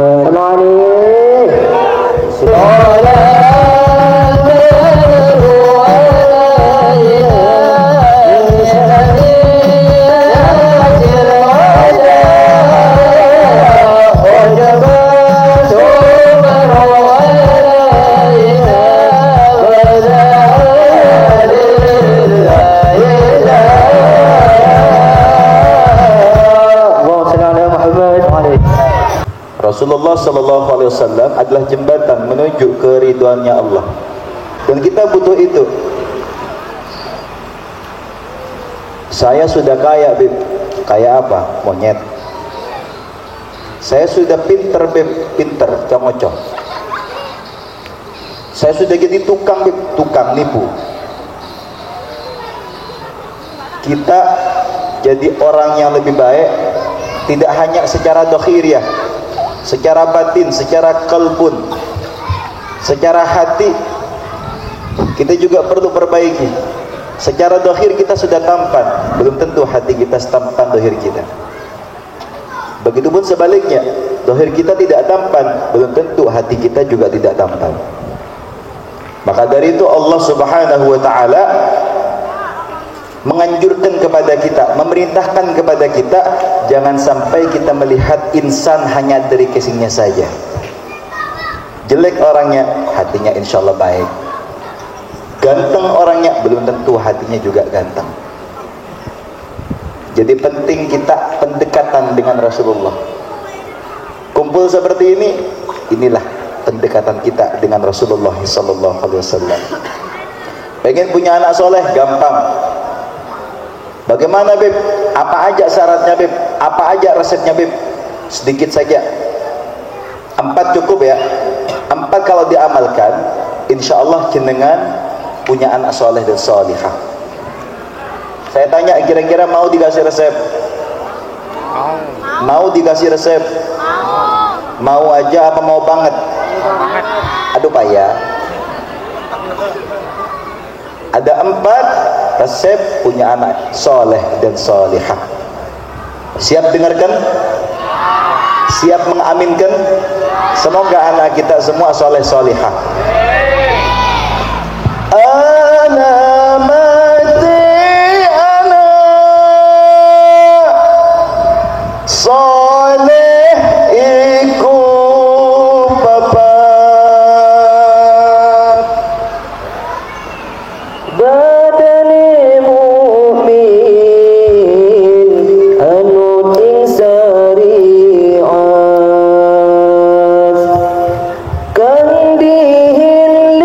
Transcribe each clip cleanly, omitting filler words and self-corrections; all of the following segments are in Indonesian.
Muhammad Rasulullah Sallallahu Alaihi Wasallam adalah jembatan menuju keridhaannya Allah, dan kita butuh itu. Saya sudah kaya, Bib. Kaya apa? Monyet. Saya sudah pinter, Bib. Pinter, congocong. Saya sudah jadi tukang, Bib. Tukang nipu. Kita jadi orang yang lebih baik tidak hanya secara dohiriyah, secara batin, secara kalbun, secara hati kita juga perlu perbaiki. Secara dohir kita sudah tampan, belum tentu hati kita setampan dohir kita. Begitupun sebaliknya, dohir kita tidak tampan, belum tentu hati kita juga tidak tampan. Maka dari itu Allah Subhanahu wa ta'ala menganjurkan kepada kita, memerintahkan kepada kita, jangan sampai kita melihat insan hanya dari casingnya saja. Jelek orangnya, hatinya insya Allah baik. Ganteng orangnya, belum tentu hatinya juga ganteng. Jadi penting kita pendekatan dengan Rasulullah. Kumpul seperti ini, inilah pendekatan kita dengan Rasulullah Sallallahu Alaihi Wasallam. Pengen punya anak soleh, gampang. Bagaimana, Beb? Apa aja syaratnya, Beb? Apa aja resepnya, Beb? Sedikit saja. 4 cukup ya. 4 kalau diamalkan, insya Allah jenengan punya anak soleh dan solihah. Saya tanya, kira-kira mau dikasih resep? Mau dikasih resep? Mau aja apa mau banget? Aduh payah. Ada 4 resep punya anak soleh dan solihah. Siap dengarkan? Siap mengaminkan? Semoga anak kita semua soleh solihah. Soleh iku papa badane mukmin anu ting syariat kang dihin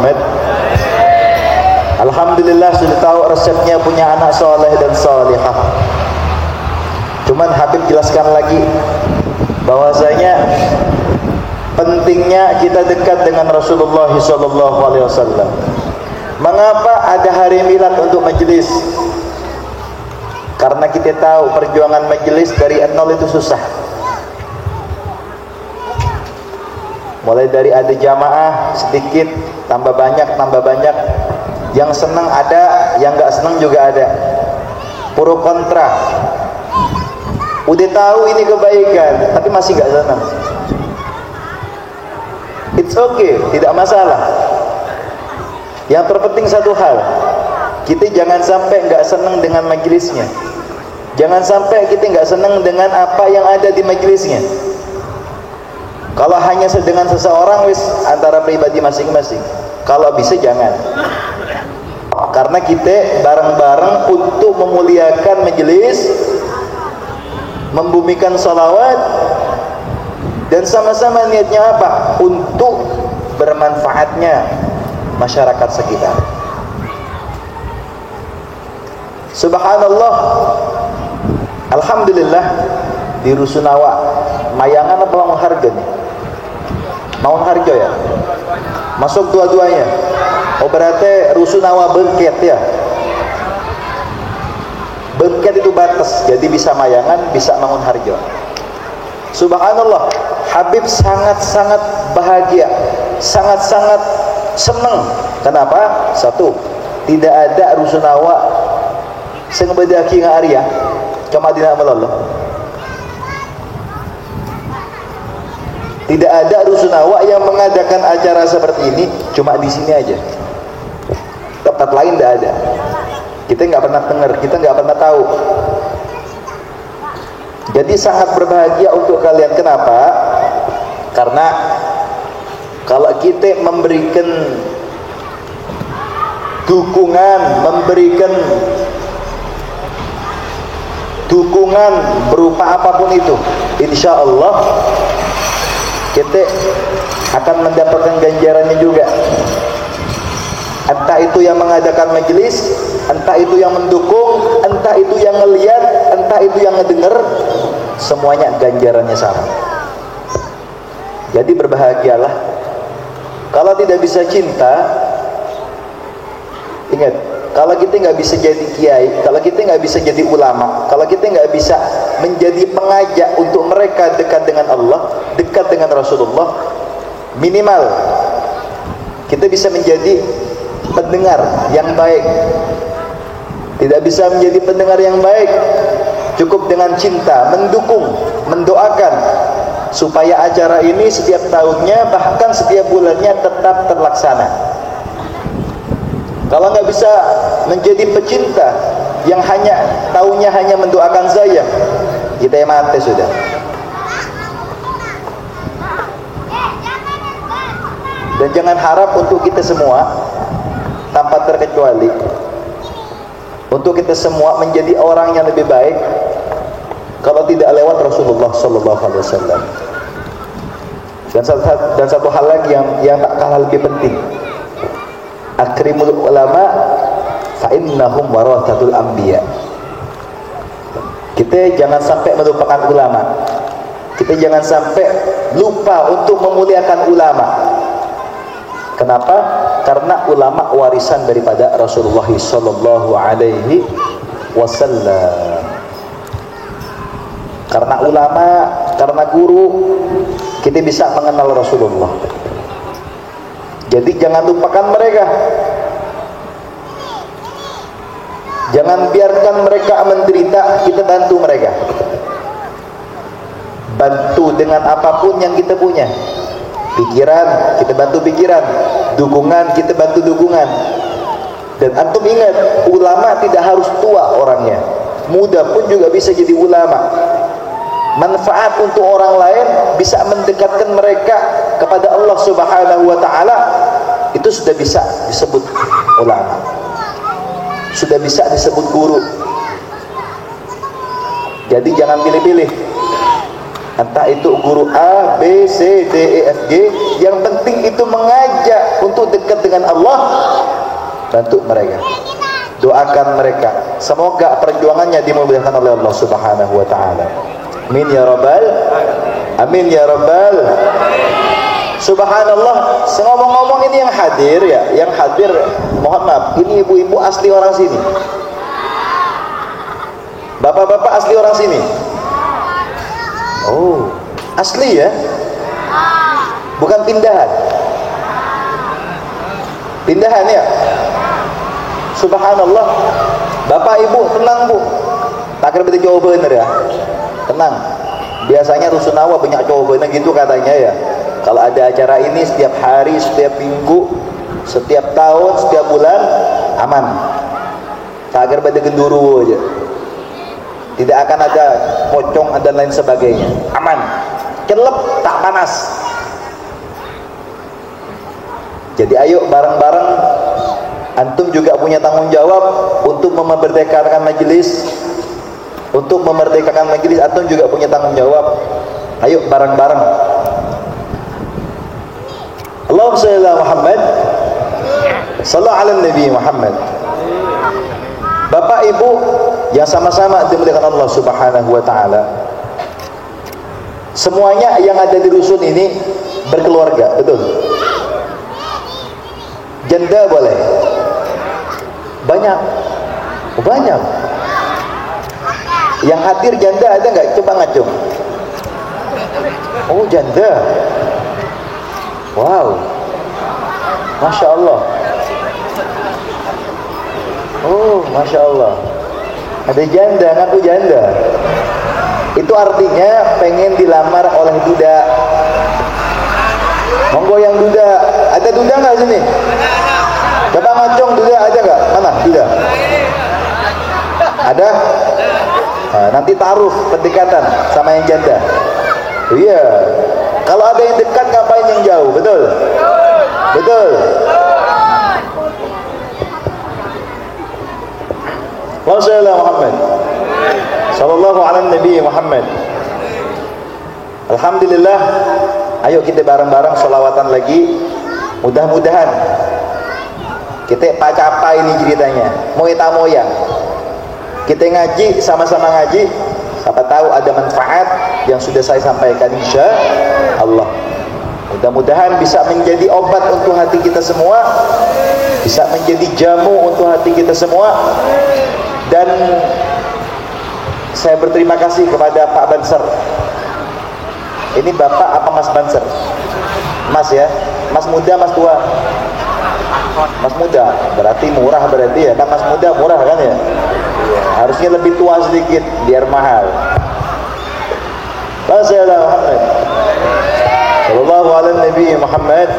Muhammad. Alhamdulillah sudah tahu resepnya, punya anak soleh dan solihah. Cuman Habib jelaskan lagi bahwasanya pentingnya kita dekat dengan Rasulullah SAW. Mengapa ada hari milad untuk majelis? Karena kita tahu perjuangan majelis dari nol itu susah. Mulai dari ada jamaah sedikit, tambah banyak. Yang senang ada, yang gak senang juga ada. Pro kontra. Udah tahu ini kebaikan, tapi masih gak senang. It's okay, tidak masalah. Yang terpenting satu hal, kita jangan sampai gak senang dengan majelisnya. Jangan sampai kita gak senang dengan apa yang ada di majelisnya. Kalau hanya dengan seseorang, wis antara pribadi masing-masing. Kalau bisa jangan. Karena kita bareng-bareng untuk memuliakan majelis, membumikan sholawat, dan sama-sama niatnya apa? Untuk bermanfaatnya masyarakat sekitar. Subhanallah, alhamdulillah di Rusunawa, Mayangan apa Mangunharjo nih? Mangunharjo ya? Masuk dua-duanya. Oh berarti Rusunawa Bengket ya? Bengket itu batas, jadi bisa Mayangan, bisa Mangunharjo. Subhanallah, Habib sangat-sangat bahagia, sangat-sangat senang. Kenapa? Satu, tidak ada Rusunawa sing bedaki nga Arya cuma dina melolo. Tidak ada Rusunawa yang mengadakan acara seperti ini cuma di sini aja. Tempat lain tidak ada. Kita nggak pernah dengar, kita nggak pernah tahu. Jadi sangat berbahagia untuk kalian. Kenapa? Karena kalau kita memberikan dukungan, berupa apapun itu, insya Allah kita akan mendapatkan ganjarannya juga. Entah itu yang mengadakan majelis, entah itu yang mendukung, entah itu yang ngelihat, entah itu yang ngedengar, semuanya ganjarannya sama. Jadi berbahagialah. Kalau tidak bisa cinta, ingat, kalau kita nggak bisa jadi kiai, kalau kita nggak bisa jadi ulama, kalau kita nggak bisa menjadi pengajak untuk mereka dekat dengan Allah, dekat dengan Rasulullah, minimal kita bisa menjadi pendengar yang baik. Tidak bisa menjadi pendengar yang baik, cukup dengan cinta, mendukung, mendoakan supaya acara ini setiap tahunnya, bahkan setiap bulannya tetap terlaksana. Kalau nggak bisa menjadi pecinta yang hanya tahunya hanya mendoakan saya, kita yang mati sudah. Dan jangan harap untuk kita semua tanpa terkecuali, untuk kita semua menjadi orang yang lebih baik kalau tidak lewat Rasulullah SAW. Dan satu hal lagi yang tak kalah lebih penting, akrimul ulama fa innahum warathatul anbiya. Kita jangan sampai melupakan ulama. Kita jangan sampai lupa untuk memuliakan ulama. Kenapa? Karena ulama warisan daripada Rasulullah sallallahu alaihi wasallam. Karena ulama, karena guru, kita bisa mengenal Rasulullah. Jadi jangan lupakan mereka. Jangan biarkan mereka menderita, kita bantu mereka. Bantu dengan apapun yang kita punya. Pikiran, kita bantu pikiran. Dukungan, kita bantu dukungan. Dan antum ingat, ulama tidak harus tua orangnya. Muda pun juga bisa jadi ulama. Manfaat untuk orang lain, bisa mendekatkan mereka kepada Allah Subhanahu wa ta'ala, itu sudah bisa disebut ulama, sudah bisa disebut guru. Jadi jangan pilih-pilih, entah itu guru A, B, C, D, E, F, G. Yang penting itu mengajak untuk dekat dekat dengan Allah, bantu mereka, doakan mereka, semoga perjuangannya dimudahkan oleh Allah Subhanahu wa taala. Amin ya rabbal, amin ya rabbal. Subhanallah, ngomong-ngomong ini yang hadir ya, yang hadir mohon maaf, ini ibu-ibu asli orang sini, bapak-bapak asli orang sini. Oh, asli ya, bukan pindahan. Pindahan ya. Subhanallah. Bapak ibu tenang bu, takir betul jawab bener ya, tenang. Biasanya rusunawa banyak jawabannya gitu katanya ya. Kalau ada acara ini setiap hari, setiap minggu, setiap tahun, setiap bulan, aman. Takir betul genduru aja. Tidak akan ada pocong dan lain sebagainya. Aman. Kelep tak panas. Jadi ayo bareng-bareng, antum juga punya tanggung jawab untuk memerdekakan majelis. Untuk memerdekakan majelis, antum juga punya tanggung jawab. Ayo bareng-bareng. Allahumma shalli ala Muhammad, sallallahu ala Nabi Muhammad. Bapak ibu yang sama-sama dimuliakan Allah Subhanahu wa taala, semuanya yang ada di rusun ini berkeluarga, betul? Janda boleh? Banyak, banyak. Yang hadir janda ada nggak? Coba ngacung. Oh janda. Wow, masya Allah. Oh masya Allah. Ada janda, ngaku janda. Itu artinya pengen dilamar oleh duda. Monggo yang duda. Ada duda nggak sini? Coba ngacung duda ada nggak? Mana duda? Ada? Nah, nanti taruh pendekatan sama yang janda. Iya. Kalau ada yang dekat ngapain yang jauh? Betul? Betul. Wassalamualaikum Muhammad. Sallallahu ala Nabi Muhammad. Alhamdulillah. Ayo kita bareng-bareng sholawatan lagi. Mudah-mudahan kita pacapa ini ceritanya. Moya kita ngaji, sama-sama ngaji. Siapa tahu ada manfaat yang sudah saya sampaikan, insya Allah. Mudah-mudahan bisa menjadi obat untuk hati kita semua, bisa menjadi jamu untuk hati kita semua. Dan saya berterima kasih kepada Pak Banser. Ini Bapak apa Mas Banser? Mas ya? Mas muda, Mas tua? Mas muda, berarti murah berarti ya kan? Mas muda murah kan ya? Harusnya lebih tua sedikit biar mahal. Wassalamualaikum Muhammad sallallahu alaihi Nabi Muhammad.